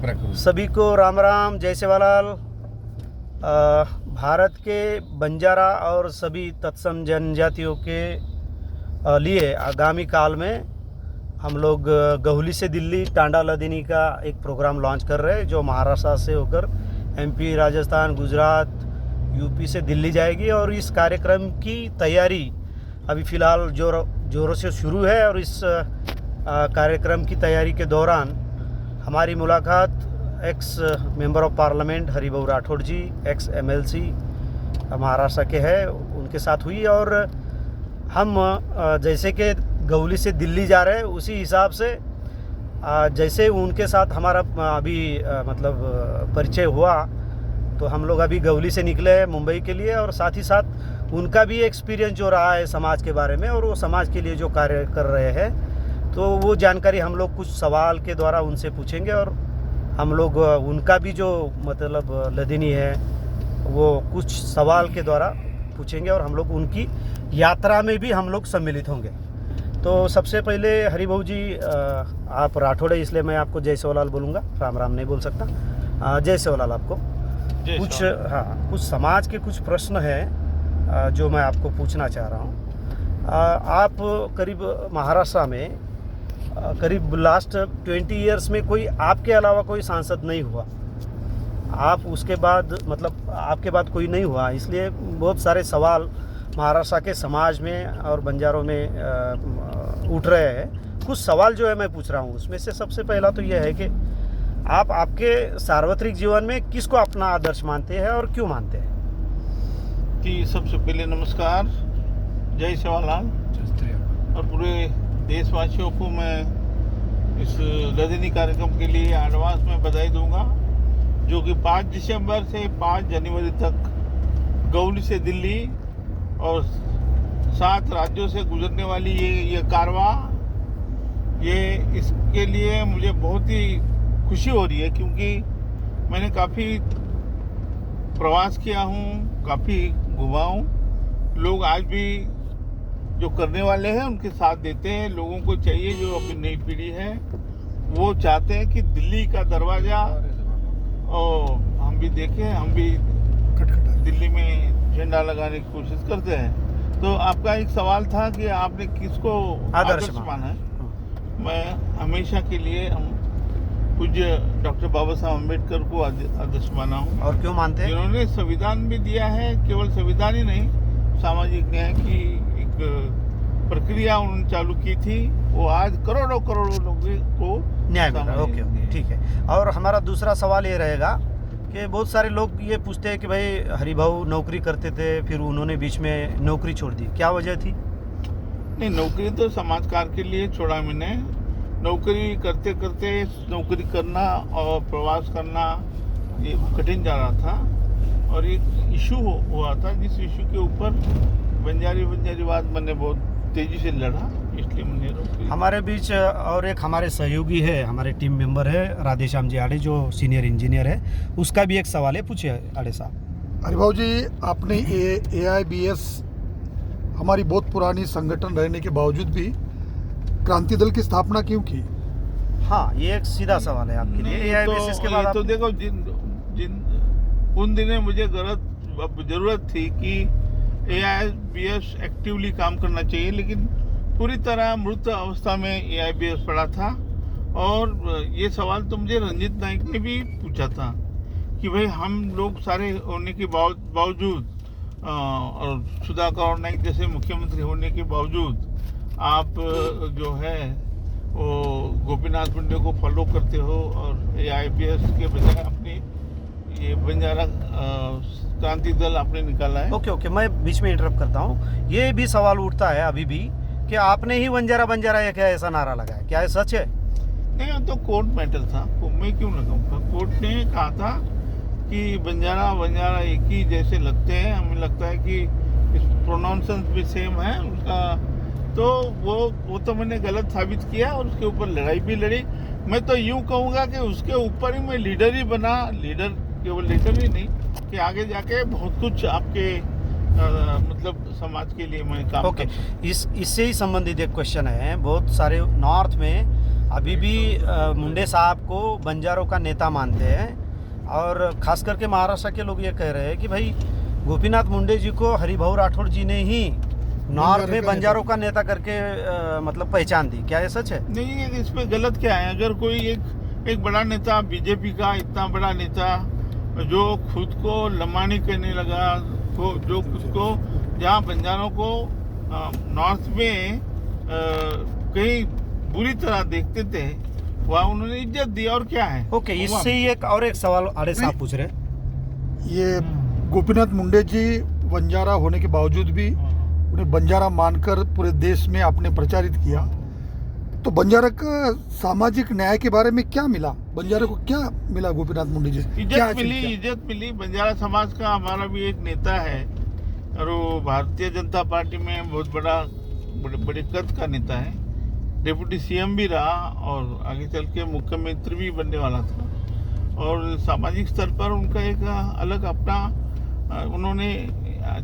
सभी को राम राम, जय सेवालाल। भारत के बंजारा और सभी तत्सम जनजातियों के लिए आगामी काल में हम लोग गहुली से दिल्ली टांडा लदिनी का एक प्रोग्राम लॉन्च कर रहे हैं, जो महाराष्ट्र से होकर एमपी, राजस्थान, गुजरात, यूपी से दिल्ली जाएगी। और इस कार्यक्रम की तैयारी अभी फ़िलहाल जोरों से शुरू है। और इस कार्यक्रम की तैयारी के दौरान हमारी मुलाकात ex member of parliament Haribhau Rathod ji, ex MLC Maharashtra के हैं, उनके साथ हुई। और हम जैसे कि गहुली से दिल्ली जा रहे हैं, उसी हिसाब से जैसे उनके साथ हमारा अभी मतलब परिचय हुआ, तो हम लोग अभी गहुली से निकले हैं मुंबई के लिए। और साथ ही साथ उनका भी एक्सपीरियंस जो रहा है समाज के बारे में, और वो समाज के लिए जो कार्य कर रहे हैं, तो वो जानकारी हम लोग कुछ सवाल के द्वारा उनसे पूछेंगे। और हम लोग उनका भी जो मतलब लदिनी है वो कुछ सवाल के द्वारा पूछेंगे, और हम लोग उनकी यात्रा में भी हम लोग सम्मिलित होंगे। तो सबसे पहले हरिभाऊ जी, आप राठौड़ है इसलिए मैं आपको जय सेवालाल बोलूँगा, राम राम नहीं बोल सकता। जय सेवालाल। आपको कुछ समाज के कुछ प्रश्न हैं जो मैं आपको पूछना चाह रहा हूँ। आप करीब महाराष्ट्र में करीब लास्ट 20 ईयर्स में कोई आपके अलावा कोई सांसद नहीं हुआ, आप उसके बाद मतलब आपके बाद कोई नहीं हुआ, इसलिए बहुत सारे सवाल महाराष्ट्र के समाज में और बंजारों में उठ रहे हैं। कुछ सवाल जो है मैं पूछ रहा हूँ, उसमें से सबसे पहला तो यह है कि आप आपके सार्वत्रिक जीवन में किसको अपना आदर्श मानते हैं और क्यों मानते हैं? कि सबसे पहले नमस्कार, जय सेवालाल, और पूरे देशवासियों को मैं इस लदिनी कार्यक्रम के लिए एडवांस में बधाई दूंगा, जो कि 5 दिसंबर से 5 जनवरी तक गहुली से दिल्ली और 7 राज्यों से गुजरने वाली ये कारवां, ये इसके लिए मुझे बहुत ही खुशी हो रही है, क्योंकि मैंने काफ़ी प्रवास किया हूँ, काफ़ी घुमा हूँ। लोग आज भी जो करने वाले हैं उनके साथ देते हैं। लोगों को चाहिए, जो अपनी नई पीढ़ी है वो चाहते हैं कि दिल्ली का दरवाज़ा और हम भी देखें, हम भी दिल्ली में झंडा लगाने की कोशिश करते हैं। तो आपका एक सवाल था कि आपने किसको आदर्श माना है। मैं हमेशा के लिए पूज्य डॉक्टर बाबा साहब अम्बेडकर को आदर्श माना हूँ। और क्यों मानते हैं? जिन्होंने संविधान भी दिया है, केवल संविधान ही नहीं, सामाजिक न्याय की एक प्रक्रिया उन्होंने चालू की थी, वो आज करोड़ों लोगों को न्याय मिला। ओके, ठीक है। और हमारा दूसरा सवाल ये रहेगा कि बहुत सारे लोग ये पूछते हैं कि भाई हरिभाऊ नौकरी करते थे, फिर उन्होंने बीच में नौकरी छोड़ दी, क्या वजह थी? नहीं, नौकरी तो समाज कार्य के लिए छोड़ा मैंने। नौकरी करते करते नौकरी करना और प्रवास करना ये कठिन जा रहा था, और एक इशू हुआ था जिस इशू के ऊपर बंजारीवाद मैंने बहुत तेजी से लड़ा, इसलिए मैंने नौकरी। हमारे बीच और एक हमारे सहयोगी है, हमारे टीम मेंबर है राधेश्याम जी आड़े, जो सीनियर इंजीनियर है, उसका भी एक सवाल है, पूछिए आड़े साहब। हरिभाऊ जी, आपने AIBS हमारी बहुत पुरानी संगठन रहने के बावजूद भी क्रांति दल की स्थापना क्यों की? हाँ, ये एक सीधा सवाल है आपके लिए। AIBS के बाद तो देखो, उन दिनों मुझे जरूरत थी कि AIBS एक्टिवली काम करना चाहिए, लेकिन पूरी तरह मृत अवस्था में AIBS पड़ा था। और ये सवाल तो मुझे रंजित नाइक ने भी पूछा था कि भाई हम लोग सारे होने के बावजूद और सुधाकर नाइक जैसे मुख्यमंत्री होने के बावजूद आप जो है वो गोपीनाथ मुंडे को फॉलो करते हो, और AIBS के बजाय अपनी ये बंजारा क्रांति दल आपने निकाला है। ओके, मैं बीच में इंटरप्ट करता हूँ। ये भी सवाल उठता है अभी भी कि आपने ही बंजारा या क्या ऐसा नारा लगाया, क्या ये सच है? नहीं, तो कोर्ट मैटर था, मैं क्यों लगाऊंगा। कोर्ट ने कहा था कि बंजारा एक ही जैसे लगते हैं, हमें लगता है कि प्रोनाउंसेशन भी सेम है उसका। तो वो तो मैंने गलत साबित किया, और उसके ऊपर लड़ाई भी लड़ी। मैं तो यूँ कहूँगा कि उसके ऊपर ही मैं लीडर ही बना, लीडर केवल लीडर ही नहीं, कि आगे जाके बहुत कुछ आपके मतलब समाज के लिए मैं काम इससे ही संबंधित एक क्वेश्चन है। बहुत सारे नॉर्थ में अभी भी मुंडे साहब को बंजारों का नेता मानते हैं, और खास करके महाराष्ट्र के लोग ये कह रहे हैं कि भाई गोपीनाथ मुंडे जी को हरिभाऊ राठौड़ जी ने ही नॉर्थ में बंजारों का नेता करके मतलब पहचान दी। क्या ये सच है? नहीं, इसमें गलत क्या है? अगर कोई एक बड़ा नेता, बीजेपी का इतना बड़ा नेता जो खुद को लम्बानी करने लगा, जो खुद को जहाँ बंजारों को नॉर्थ में कहीं बुरी तरह देखते थे, वहाँ उन्होंने इज्जत दी, और क्या है? ओके, इससे ही एक सवाल आड़े साहब पूछ रहे हैं। ये गोपीनाथ मुंडे जी बंजारा होने के बावजूद भी उन्हें बंजारा मानकर पूरे देश में आपने प्रचारित किया, तो बंजारा का सामाजिक न्याय के बारे में क्या मिला? बंजारा को क्या मिला गोपीनाथ मुंडे जी? इज्जत मिली। बंजारा समाज का हमारा भी एक नेता है, और वो भारतीय जनता पार्टी में बहुत बड़े कद का नेता है, डिप्टी सीएम भी रहा, और आगे चल के मुख्यमंत्री भी बनने वाला था, और सामाजिक स्तर पर उनका एक अलग अपना उन्होंने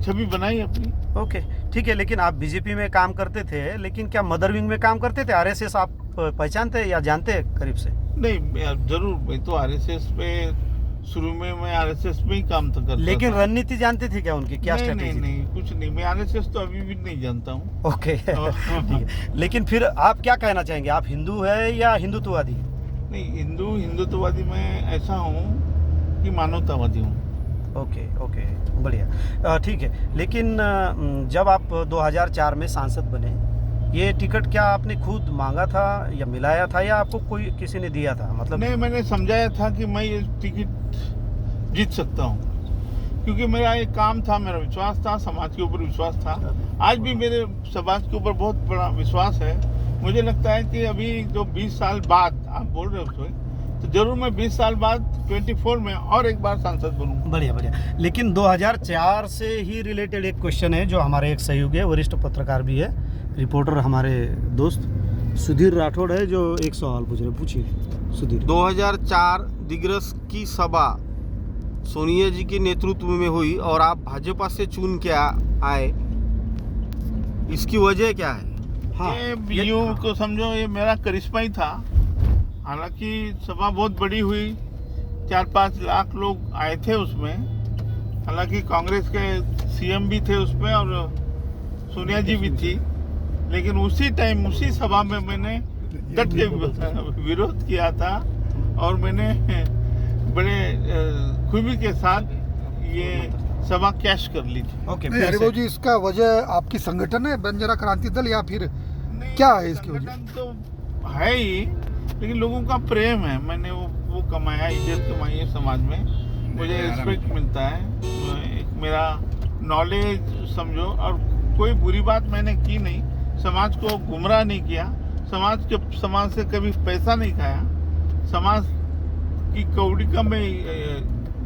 छवि बनाई अपनी। ओके, ठीक है, लेकिन आप बीजेपी में काम करते थे, लेकिन क्या मदर विंग में काम करते थे? आरएसएस आप पहचानते या जानते हैं करीब से? नहीं, जरूर, मैं तो आरएसएस पे शुरू में मैं आरएसएस में ही काम तो करता, लेकिन रणनीति जानते थे क्या उनकी? क्या स्ट्रेटेजी? नहीं, कुछ नहीं, मैं आरएसएस तो अभी भी नहीं जानता हूँ। ओके ठीक है, लेकिन फिर आप क्या कहना चाहेंगे? आप हिंदू है या हिंदुत्ववादी? नहीं, हिंदुत्ववादी मैं ऐसा हूँ कि मानवतावादी हूँ। ओके, बढ़िया, ठीक है। लेकिन जब आप 2004 में सांसद बने, ये टिकट क्या आपने खुद मांगा था या मिलाया था, या आपको कोई किसी ने दिया था? मतलब नहीं, मैंने समझाया था कि मैं ये टिकट जीत सकता हूँ, क्योंकि मेरा एक काम था, मेरा विश्वास था, समाज के ऊपर विश्वास था। आज भी मेरे समाज के ऊपर बहुत बड़ा विश्वास है। मुझे लगता है कि अभी जो 20 साल बाद आप बोल रहे हो, तो जरूर मैं 20 साल बाद 24 में और एक बार सांसद बनूं। बढ़िया। लेकिन 2004 से ही रिलेटेड एक क्वेश्चन है, जो हमारे एक सहयोगी है, वरिष्ठ पत्रकार भी है, रिपोर्टर हमारे दोस्त सुधीर राठौड़ है, जो एक सवाल पूछ रहे। पूछिए सुधीर। 2004 दिग्रस की सभा सोनिया जी के नेतृत्व में हुई और आप भाजपा से चुन के आए, इसकी वजह क्या है? हाँ, ये यूं को समझो, ये मेरा करिश्मा ही था। हालांकि सभा बहुत बड़ी हुई, 4-5 लाख लोग आए थे उसमें। हालांकि कांग्रेस के सीएम भी थे उसमें, और सोनिया जी भी थी, लेकिन उसी टाइम उसी सभा में मैंने डट के विरोध किया था, और मैंने बड़े खूबी के साथ ये सभा कैश कर ली थी। ओके, हरिभाऊ जी, इसका वजह आपकी संगठन है बंजारा क्रांति दल, या फिर क्या है इसकी वजह? तो है ही, लेकिन लोगों का प्रेम है। मैंने वो कमाया, इज्जत कमाई है समाज में, मुझे रिस्पेक्ट मिलता है, एक मेरा नॉलेज समझो, और कोई बुरी बात मैंने की नहीं, समाज को गुमराह नहीं किया, समाज से कभी पैसा नहीं खाया, समाज की कौड़ी का मैं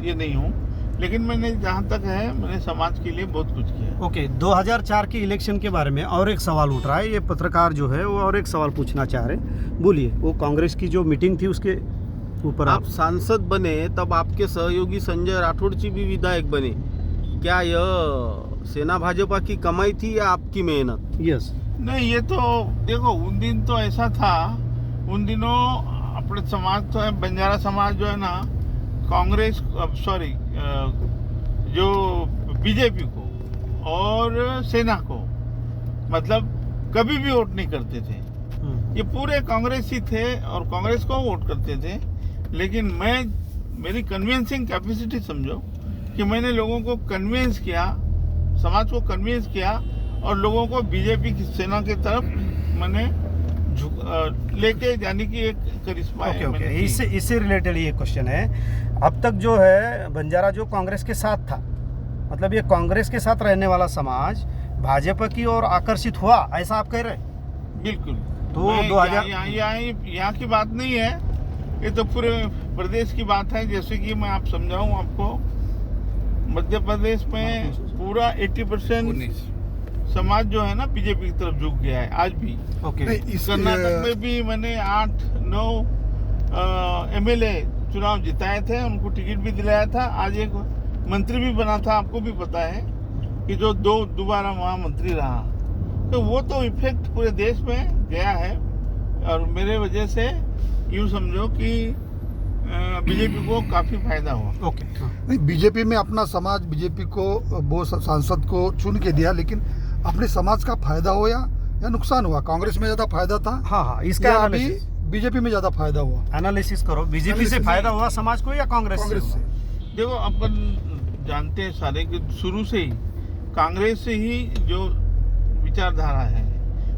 ये नहीं हूँ, लेकिन मैंने जहाँ तक है, मैंने समाज के लिए बहुत कुछ किया। ओके, 2004 के इलेक्शन के बारे में और एक सवाल उठ रहा है। ये पत्रकार जो है वो और एक सवाल पूछना चाह रहे हैं। बोलिए। वो कांग्रेस की जो मीटिंग थी उसके ऊपर आप सांसद बने तब आपके सहयोगी संजय राठौड़ जी भी विधायक बने, क्या यह सेना भाजपा की कमाई थी या आपकी मेहनत? यस। नहीं, ये तो देखो, उन दिन तो ऐसा था, उन दिनों अपने समाज तो है, बंजारा समाज जो है ना, कांग्रेस जो बीजेपी को और सेना को मतलब कभी भी वोट नहीं करते थे। ये पूरे कांग्रेस ही थे और कांग्रेस को वोट करते थे, लेकिन मेरी कन्विंसिंग कैपेसिटी समझो कि मैंने लोगों को कन्विंस किया, समाज को कन्विंस किया, और लोगों को बीजेपी की सेना की तरफ मैंने लेके जाने की एक करिश्मा है। ओके, इससे रिलेटेड ये क्वेश्चन है। अब तक जो है बंजारा जो कांग्रेस के साथ था, मतलब ये कांग्रेस के साथ रहने वाला समाज भाजपा की ओर आकर्षित हुआ, ऐसा आप कह रहे हैं? बिल्कुल। तो 2000 यहाँ की बात नहीं है, ये तो पूरे प्रदेश की बात है। जैसे कि मैं आप समझाऊं आपको, मध्य प्रदेश में पूरा 80% समाज जो है ना बीजेपी की तरफ झुक गया है आज भी। ओके। कर्नाटक में भी मैंने 8-9 एमएलए चुनाव जिताए थे, उनको टिकट भी दिलाया था। आज एक मंत्री भी बना था, आपको भी पता है, कि जो दोबारा वहाँ मंत्री रहा। तो वो तो इफेक्ट पूरे देश में गया है, और मेरे वजह से यूँ समझो कि बीजेपी को काफ़ी फायदा हुआ। ओके नहीं, बीजेपी में अपना समाज बीजेपी को वो सांसद को चुन के दिया, लेकिन अपने समाज का फायदा हुआ या नुकसान हुआ? कांग्रेस में ज़्यादा फायदा था हाँ हाँ इसका या अभी एनालिसिस बीजेपी में ज़्यादा फायदा हुआ? एनालिसिस करो, बीजेपी से एनालिसिस फायदा में- हुआ समाज को या कांग्रेस कांग्रेस से? देखो अपन जानते हैं सारे कि शुरू से ही कांग्रेस से ही जो विचारधारा है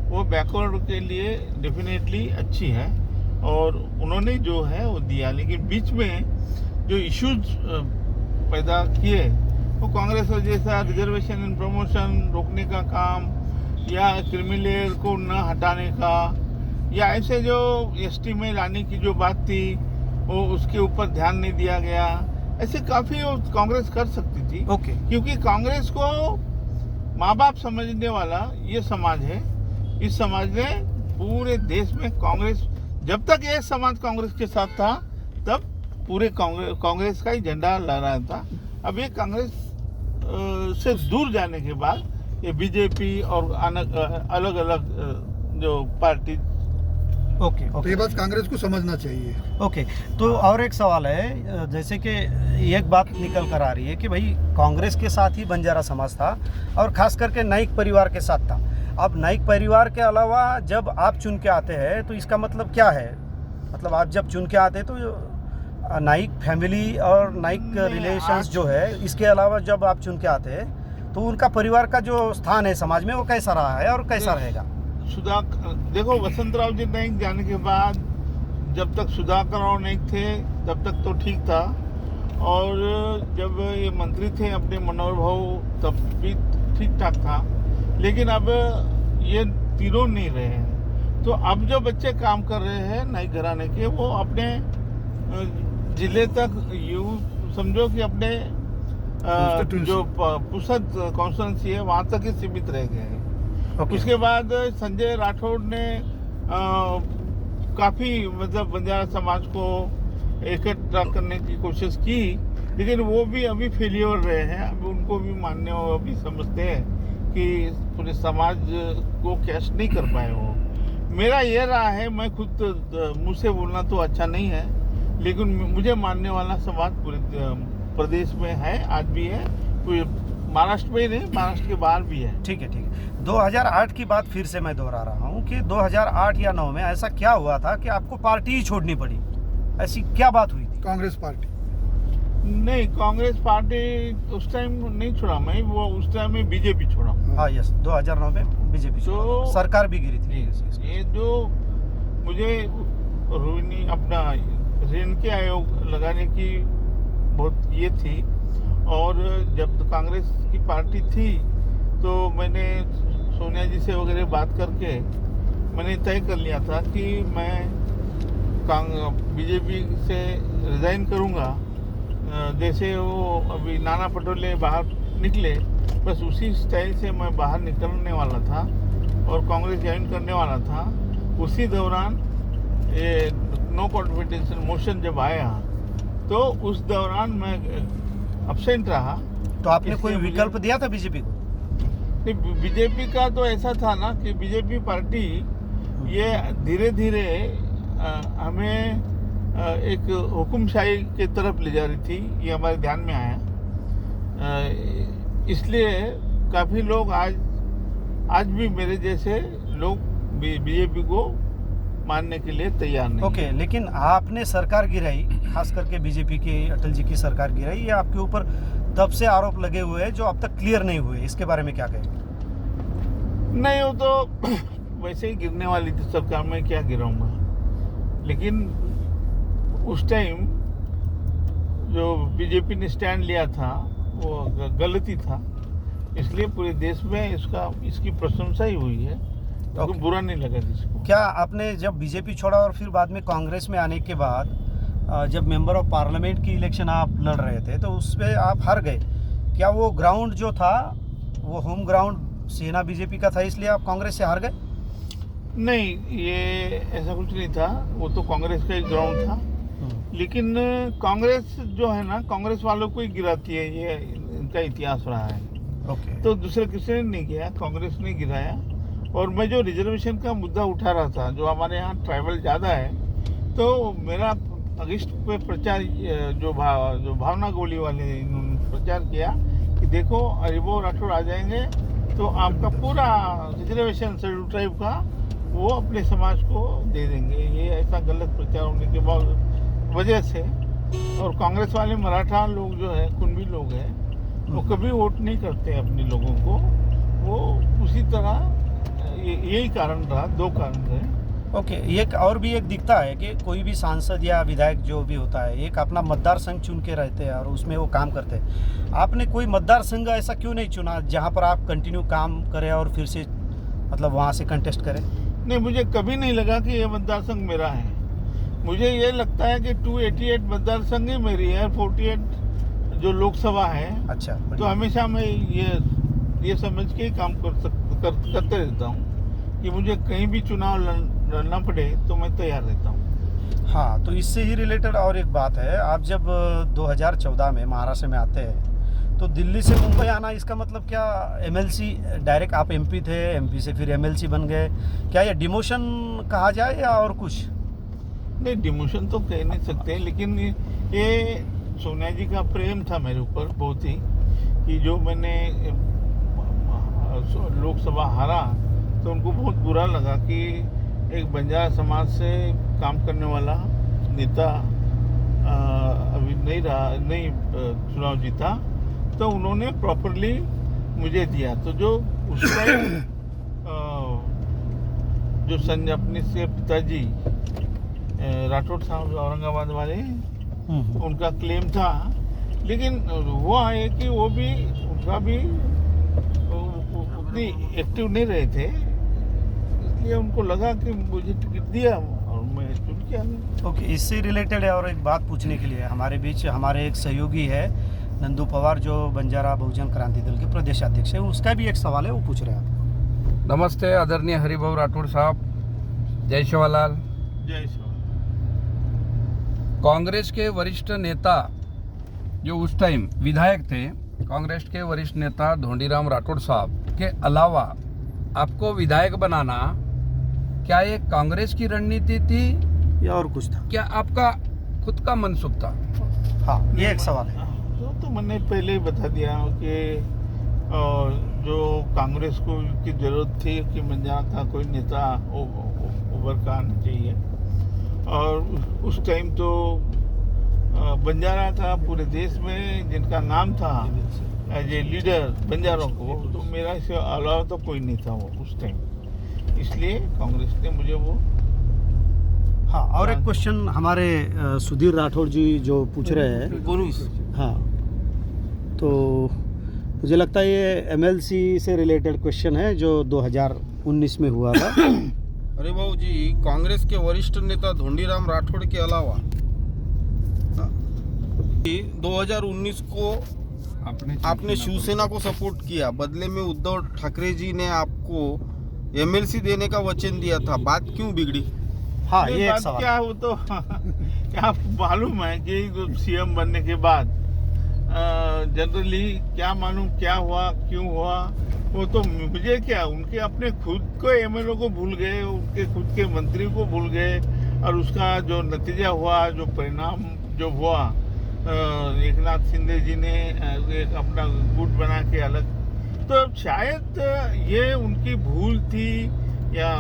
वो बैकवर्ड के लिए डेफिनेटली अच्छी है और उन्होंने जो है वो दिया, लेकिन बीच में जो इश्यूज पैदा किए वो कांग्रेस जैसा रिजर्वेशन एंड प्रमोशन रोकने का काम या क्रिमिनल को न हटाने का या ऐसे जो एसटी में लाने की जो बात थी वो उसके ऊपर ध्यान नहीं दिया गया। ऐसे काफ़ी कांग्रेस कर सकती थी ओके क्योंकि कांग्रेस को माँ बाप समझने वाला ये समाज है। इस समाज ने पूरे देश में कांग्रेस, जब तक ये समाज कांग्रेस के साथ था तब पूरे कांग्रेस का ही झंडा लहरा था। अब ये कांग्रेस से दूर जाने के बाद ये बीजेपी और अलग अलग जो पार्टी। ओके तो ओके ये बात कांग्रेस को समझना चाहिए। ओके तो और एक सवाल है, जैसे कि एक बात निकल कर आ रही है कि भाई कांग्रेस के साथ ही बंजारा समाज था और खास करके नाइक परिवार के साथ था। अब नाइक परिवार के अलावा जब आप चुन के आते हैं तो इसका मतलब क्या है? मतलब आप जब चुन के आते हैं तो नाइक फैमिली और नाइक रिलेशंस जो है इसके अलावा जब आप चुन के आते हैं तो उनका परिवार का जो स्थान है समाज में वो कैसा रहा है और कैसा रहेगा? सुधाकर, देखो वसंतराव जी नाइक जाने के बाद जब तक सुधाकर राव नाइक थे तब तक तो ठीक था और जब ये मंत्री थे अपने मनोहर भाऊ तब भी ठीक ठाक था, लेकिन अब ये तीनों नहीं रहे हैं। तो अब जो बच्चे काम कर रहे हैं नाइक घराने के वो अपने जिले तक यूँ समझो कि अपने जो पुसद कॉन्स्टिट्यूंसी है वहाँ तक ही सीमित रह गए हैं। ओके उसके बाद संजय राठौड़ ने काफ़ी मतलब बंजारा समाज को इकट्ठा करने की कोशिश की, लेकिन वो भी अभी फेलियर रहे हैं। अभी उनको भी मानने और अभी समझते हैं कि पूरे समाज को कैश नहीं कर पाए वो। मेरा ये रहा है, मैं खुद मुँह से बोलना तो अच्छा नहीं है, लेकिन मुझे मानने वाला समाज पूरे प्रदेश में है, आज भी है, कोई महाराष्ट्र में ही नहीं महाराष्ट्र के बाहर भी है। ठीक है 2008 की बात फिर से मैं दोहरा रहा हूँ कि 2008 या 9 में ऐसा क्या हुआ था कि आपको पार्टी ही छोड़नी पड़ी? ऐसी क्या बात हुई थी? कांग्रेस पार्टी नहीं, कांग्रेस पार्टी उस टाइम नहीं छोड़ा मैं, वो उस टाइम में बीजेपी छोड़ा। हाँ यस 2009 में बीजेपी तो सरकार भी गिरी थी। ये जो मुझे रोहिणी अपना ऋण के आयोग लगाने की बहुत ये थी, और जब तो कांग्रेस की पार्टी थी तो मैंने सोनिया जी से वगैरह बात करके मैंने तय कर लिया था कि मैं बीजेपी से रिज़ाइन करूंगा। जैसे वो अभी नाना पटोले बाहर निकले, बस उसी स्टाइल से मैं बाहर निकलने वाला था और कांग्रेस ज्वाइन करने वाला था। उसी दौरान ये नो कॉन्फिडेंस मोशन जब आया तो उस दौरान मैं अब्सेंट रहा। तो आपने कोई इसलिए विकल्प दिया था बीजेपी को? बीजेपी का तो ऐसा था ना कि बीजेपी पार्टी ये धीरे धीरे हमें एक हुकुमशाही की तरफ ले जा रही थी, ये हमारे ध्यान में आया। इसलिए काफ़ी लोग आज भी मेरे जैसे लोग बीजेपी को मानने के लिए तैयार नहीं। ओके लेकिन आपने सरकार गिराई, खास करके बीजेपी की अटल जी की सरकार गिराई, ये आपके ऊपर तब से आरोप लगे हुए हैं जो अब तक क्लियर नहीं हुए, इसके बारे में क्या कहेंगे? नहीं, वो तो वैसे ही गिरने वाली थी सरकार, में क्या गिराऊंगा। लेकिन उस टाइम जो बीजेपी ने स्टैंड लिया था वो गलती था, इसलिए पूरे देश में इसकी प्रशंसा ही हुई है। तो बुरा नहीं लगा जिसको। क्या आपने जब बीजेपी छोड़ा और फिर बाद में कांग्रेस में आने के बाद जब मेंबर ऑफ पार्लियामेंट की इलेक्शन आप लड़ रहे थे तो उस पर आप हार गए, क्या वो ग्राउंड जो था वो होम ग्राउंड सेना बीजेपी का था इसलिए आप कांग्रेस से हार गए? नहीं, ये ऐसा कुछ नहीं था, वो तो कांग्रेस का ही ग्राउंड था। लेकिन कांग्रेस जो है ना, कांग्रेस वालों को ही गिराती है, ये इनका इतिहास रहा है। ओके तो दूसरे किसी ने नहीं किया, कांग्रेस ने गिराया। और मैं जो रिजर्वेशन का मुद्दा उठा रहा था, जो हमारे यहाँ ट्राइबल ज़्यादा है, तो मेरा अगस्त पे प्रचार जो भावना गोली वाले ने इन्होंने प्रचार किया कि देखो हरिभाऊ राठौड़ आ जाएंगे तो आपका पूरा रिजर्वेशन शेड्यूल ट्राइब का वो अपने समाज को दे देंगे। ये ऐसा गलत प्रचार होने के वजह से, और कांग्रेस वाले मराठा लोग जो है, कुणबी लोग हैं, वो कभी वोट नहीं करते अपने लोगों को। वो उसी तरह यही कारण रहा, दो कारण रहे। ओके, एक और भी एक दिखता है कि कोई भी सांसद या विधायक जो भी होता है, एक अपना मतदार संघ चुन के रहते हैं और उसमें वो काम करते हैं। आपने कोई मतदार संघ ऐसा क्यों नहीं चुना जहाँ पर आप कंटिन्यू काम करें और फिर से मतलब वहाँ से कंटेस्ट करें? नहीं, मुझे कभी नहीं लगा कि ये मतदार संघ मेरा है। मुझे ये लगता है कि 288 मतदार संघ ही मेरी है, 48 जो लोकसभा है। अच्छा, तो हमेशा मैं ये समझ के ही काम करते रहता हूँ कि मुझे कहीं भी चुनाव लड़ना पड़े तो मैं तैयार रहता हूँ। हाँ, तो इससे ही रिलेटेड और एक बात है, आप जब 2014 में महाराष्ट्र में आते हैं तो दिल्ली से मुंबई आना, इसका मतलब क्या एमएलसी डायरेक्ट आप एमपी थे, एमपी से फिर एमएलसी बन गए, क्या ये डिमोशन कहा जाए या और कुछ? नहीं, डिमोशन तो कह नहीं सकते, लेकिन ये सोनिया जी का प्रेम था मेरे ऊपर बहुत ही, कि जो मैंने लोकसभा हारा तो उनको बहुत बुरा लगा कि एक बंजारा समाज से काम करने वाला नेता अभी नहीं चुनाव जीता, तो उन्होंने प्रॉपरली मुझे दिया। तो जो उस टाइम जो संजय अपने से पिताजी राठौड़ साहब औरंगाबाद वाले, उनका क्लेम था, लेकिन हुआ है कि वो भी उनका भी उतनी एक्टिव नहीं रहे थे, इसलिए उनको लगा कि मुझे टिकट दिया और मैं चुन किया। ओके, इससे रिलेटेड है और एक बात पूछने के लिए हमारे बीच हमारे एक सहयोगी है नंदू पवार, जो बंजारा बहुजन क्रांति दल के प्रदेश अध्यक्ष है, उसका भी एक सवाल है, वो पूछ रहे हैं आपको। नमस्ते आदरणीय हरिभाऊ राठौड़ साहब, जय शिवालाल। जय शिवालाल। कांग्रेस के वरिष्ठ नेता जो उस टाइम विधायक थे, कांग्रेस के वरिष्ठ नेता धोंडीराम राठौड़ साहब के अलावा आपको विधायक बनाना, क्या ये कांग्रेस की रणनीति थी या और कुछ था? क्या आपका खुद का मनसुख था? हाँ, ये एक सवाल है। तो मैंने पहले ही बता दिया कि जो कांग्रेस को की जरूरत थी कि बंजारा का कोई नेता उभर कर आना चाहिए, और उस टाइम तो बंजारा का पूरे देश में जिनका नाम था एज ए लीडर बंजारों को, तो मेरा इसके अलावा तो कोई नहीं था वो उस टाइम, इसलिए कांग्रेस ने मुझे वो। हाँ, और एक क्वेश्चन हमारे सुधीर राठौड़ जी जो पूछ रहे हैं। हाँ, तो मुझे लगता है ये एमएलसी से रिलेटेड क्वेश्चन है जो 2019 में हुआ था। अरे भाऊ जी, कांग्रेस के वरिष्ठ नेता धोंडीराम राठौड़ के अलावा 2019 को आपने शिवसेना को सपोर्ट किया, बदले में उद्धव ठाकरे जी ने आपको एमएलसी देने का वचन दिया था, बात क्यों बिगड़ी? हाँ, ये ये एक बात सवाल। क्या हो तो क्या मालूम है कि सीएम बनने के बाद जनरली क्या मालूम क्या हुआ क्यों हुआ, वो तो मुझे क्या, उनके अपने खुद को एमएलए को भूल गए, उनके खुद के मंत्री को भूल गए, और उसका जो नतीजा हुआ, जो परिणाम जो हुआ, एकनाथ शिंदे जी ने एक अपना गुट बना के अलग, तो शायद ये उनकी भूल थी या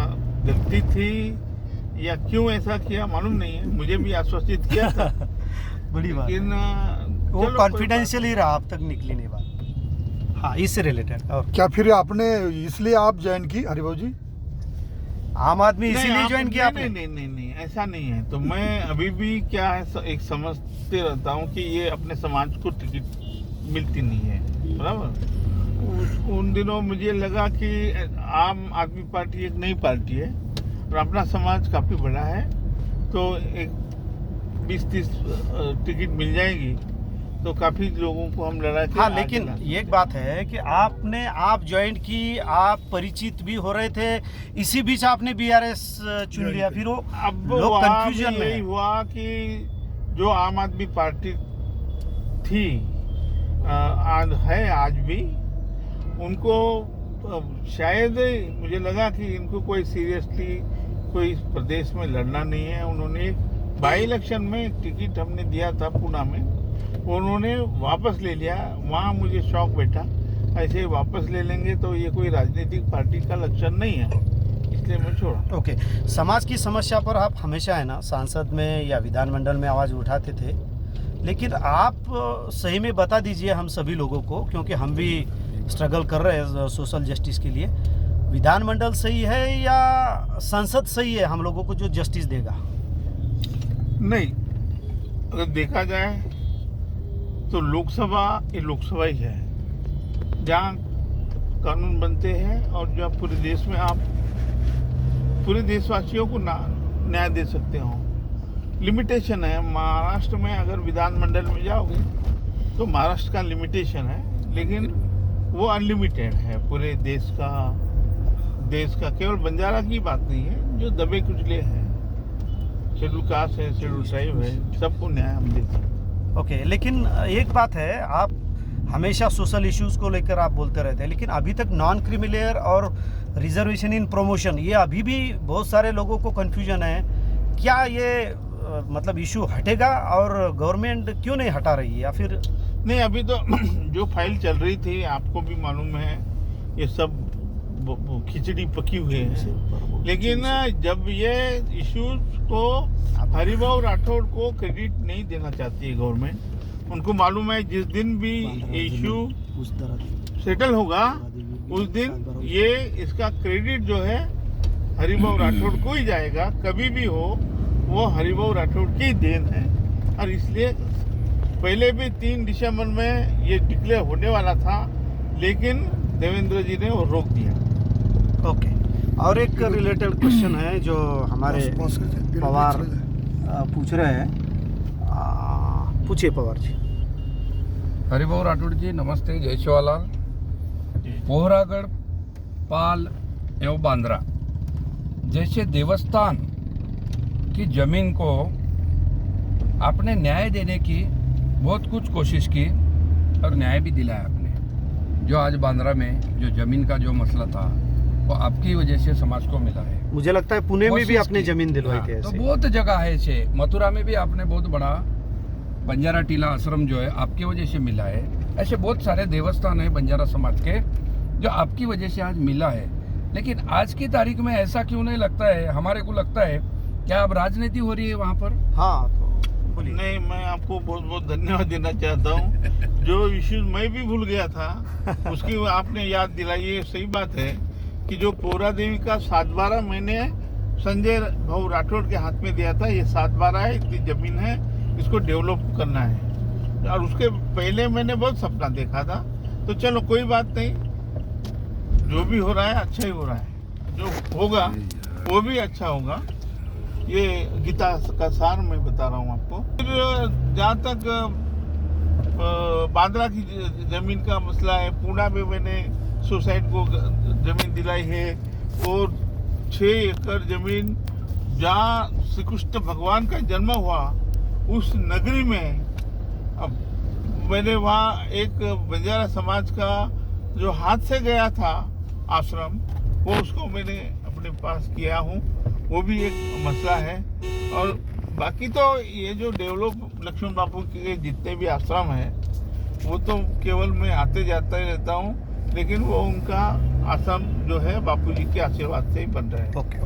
गलती थी या क्यों ऐसा किया मालूम नहीं है, मुझे भी आश्वासित किया था। बड़ी बात, लेकिन वो चलो, कॉन्फिडेंशियल ही रहा, अब तक निकली नहीं बात। हाँ, इससे रिलेटेड। और क्या फिर आपने इसलिए आप ज्वाइन की हरिभाऊ जी? आम आदमी नहीं, इसीलिए आप- ज्वाइन किया नहीं, आपने? नहीं, ऐसा नहीं है। तो मैं अभी भी क्या है, एक समझते रहता हूँ कि ये अपने समाज को टिकट मिलती नहीं है, बराबर। उन दिनों मुझे लगा कि आम आदमी पार्टी एक नई पार्टी है और अपना समाज काफ़ी बड़ा है, तो एक 20-30 टिकट मिल जाएगी तो काफ़ी लोगों को हम लड़ा के हाँ, आगे लेकिन ला सकते एक बात है कि आप ज्वाइन की, आप परिचित भी हो रहे थे, इसी बीच आपने बीआरएस चुन लिया, फिर वो अब लोग वहाँ कंफ्यूजन भी में यही हैं। हुआ कि जो आम आदमी पार्टी थी, आज भी, उनको शायद मुझे लगा कि इनको कोई सीरियसली कोई प्रदेश में लड़ना नहीं है। उन्होंने बाई इलेक्शन में एक टिकट हमने दिया था पूना में, उन्होंने वापस ले लिया। वहाँ मुझे शौक बैठा, ऐसे वापस ले लेंगे तो ये कोई राजनीतिक पार्टी का लक्षण नहीं है, इसलिए मैं छोड़ा। ओके, समाज की समस्या पर आप हमेशा है ना संसद में या विधानमंडल में आवाज़ उठाते थे, लेकिन आप सही में बता दीजिए हम सभी लोगों को, क्योंकि हम भी स्ट्रगल कर रहे हैं सोशल जस्टिस के लिए, विधानमंडल सही है या संसद सही है हम लोगों को जो जस्टिस देगा? नहीं, अगर देखा जाए तो लोकसभा ये लोकसभा ही है जहाँ कानून बनते हैं और जहाँ पूरे देश में आप पूरे देशवासियों को न्याय दे सकते हो। लिमिटेशन है महाराष्ट्र में, अगर विधानमंडल में जाओगे तो महाराष्ट्र का लिमिटेशन है, लेकिन वो अनलिमिटेड है पूरे देश का। केवल बंजारा की बात नहीं है, जो दबे कुचले हैं, शेड्यूल कास्ट है, शेड्यूल ट्राइब है, सबको न्याय हम देते हैं। ओके, लेकिन एक बात है, आप हमेशा सोशल इश्यूज को लेकर आप बोलते रहते हैं, लेकिन अभी तक नॉन क्रिमिलेयर और रिजर्वेशन इन प्रमोशन, ये अभी भी बहुत सारे लोगों को कंफ्यूजन है। क्या ये मतलब इशू हटेगा और गवर्नमेंट क्यों नहीं हटा रही है, या फिर नहीं? अभी तो जो फाइल चल रही थी, आपको भी मालूम है, ये सब खिचड़ी पकी हुई है। लेकिन जब ये इश्यूज को हरिभाऊ राठौड़ को क्रेडिट नहीं देना चाहती है गवर्नमेंट, उनको मालूम है जिस दिन भी इशू सेटल होगा उस दिन ये इसका क्रेडिट जो है हरिभाऊ राठौड़ को ही जाएगा। कभी भी हो वो हरिभाऊ राठौड़ की देन है, और इसलिए पहले भी 3 दिसंबर में ये डिक्लेयर होने वाला था, लेकिन देवेंद्र जी ने वो रोक दिया। ओके, और एक रिलेटेड क्वेश्चन है जो हमारे पवार पूछ रहे हैं, पूछिए पवार जी। हरिभाऊ राठौड़ जी नमस्ते, जय शिवालाल। पोहरागढ़, पाल एवं बांद्रा जैसे देवस्थान की जमीन को आपने न्याय देने की बहुत कुछ कोशिश की और न्याय भी दिलाया आपने। जो आज बांद्रा में जो जमीन का जो मसला था वो आपकी वजह से समाज को मिला है। मुझे लगता है पुणे में भी आपने जमीन दिलवाई थी तो ऐसे। बहुत जगह है ऐसे, मथुरा में भी आपने बहुत बड़ा बंजारा टीला आश्रम जो है आपकी वजह से मिला है। ऐसे बहुत सारे देवस्थान है बंजारा समाज के जो आपकी वजह से आज मिला है। लेकिन आज की तारीख में ऐसा क्यों नहीं लगता है? हमारे को लगता है क्या अब राजनीति हो रही है वहाँ पर? हाँ, तो बोलिए। नहीं, मैं आपको बहुत बहुत धन्यवाद देना चाहता हूँ। जो इश्यूज मैं भी भूल गया था उसकी आपने याद दिलाई। ये सही बात है कि जो पोहरा देवी का 7/12 मैंने संजय भाऊ राठौड़ के हाथ में दिया था, ये 7/12 है, इतनी जमीन है, इसको डेवलप करना है। और उसके पहले मैंने बहुत सपना देखा था। तो चलो कोई बात नहीं, जो भी हो रहा है अच्छा ही हो रहा है, जो होगा वो भी अच्छा होगा। ये गीता का सार मैं बता रहा हूँ आपको। फिर जहाँ तक बांद्रा की जमीन का मसला है, पूना में मैंने सोसाइटी को जमीन दिलाई है, और 6 एकड़ जमीन जहाँ श्री कृष्ण भगवान का जन्म हुआ उस नगरी में, अब मैंने वहाँ एक बंजारा समाज का जो हाथ से गया था आश्रम, वो उसको मैंने अपने पास किया हूँ, वो भी एक मसला है। और बाकी तो ये जो डेवलप लक्ष्मण बापू के जितने भी आश्रम हैं वो तो केवल मैं आते जाता ही रहता हूँ, लेकिन वो उनका आश्रम जो है बापूजी के आशीर्वाद से ही बन रहा है। ओके।